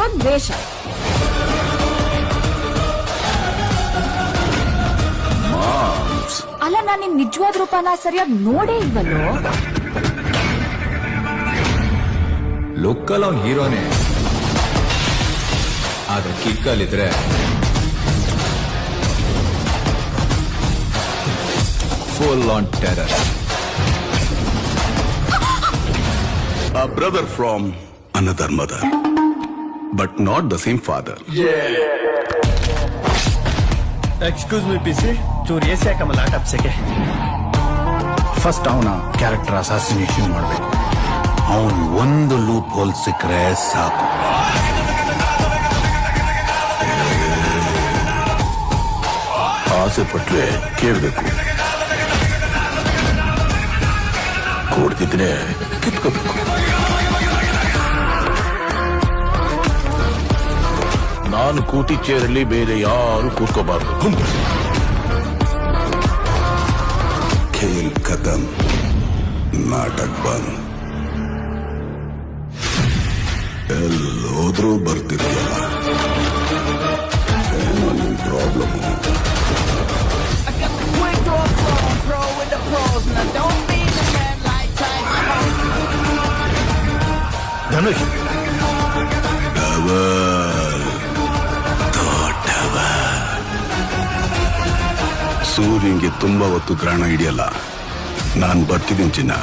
ಇದೊಂದ್ ವೇಷ. ಅಲ್ಲ, ನಾನ್ ನಿಮ್ ನಿಜವಾದ ರೂಪನ ಸರಿಯಾಗಿ ನೋಡೇ ಇಲ್ವಲ್ಲೋ. ಲುಕ್ಕಲ್ ಅವ್ನ್ ಹೀರೋನೇ, ಆದ್ರೆ ಕಿಕ್ಕಲ್ಲಿದ್ರೆ full on terror. A brother from another mother, but not the same father. Excuse me PC, ಚೂರು ಎಸಿ ಹಾಕಮಲ್ಲ ಟಪ್ಸೆಗೆ. ಫಸ್ಟ್ ಅವನ ಕ್ಯಾರೆಕ್ಟರ್ ಅಸಾಸಿನೇಷನ್ ಮಾಡಬೇಕು. ಅವನ್ ಒಂದು ಲೂಪ್ ಹೋಲ್ ಸಿಕ್ಕರೆ ಸಾಕು. ಆಸೆ ಪಟ್ರೆ ಕೇಳಬೇಕು, ಕೊಡ್ತಿದ್ರೆ ಕಿತ್ಕೋಬೇಕು. ನಾನು ಕೂತಿ ಚೇರಲ್ಲಿ ಬೇರೆ ಯಾರು ಕೂತ್ಕೋಬಾರ್ದು. ಖೇಲ್ ಖತಮ್, ನಾಟಕ ಬಂದ್. ಎಲ್ಲೋದ್ರೂ ಬರ್ತಿರಲ್ಲ, ಏನೋ ನಿಮ್ ಪ್ರಾಬ್ಲಮ್. ಧನುಷ್, ಸೂರ್ಯಂಗೆ ತುಂಬಾ ಹೊತ್ತು ಗ್ರಹಣ ಹಿಡಿಯಲ್ಲ. ನಾನ್ ಬರ್ತಿದ್ದೀನಿ ಚಿನ್ನ.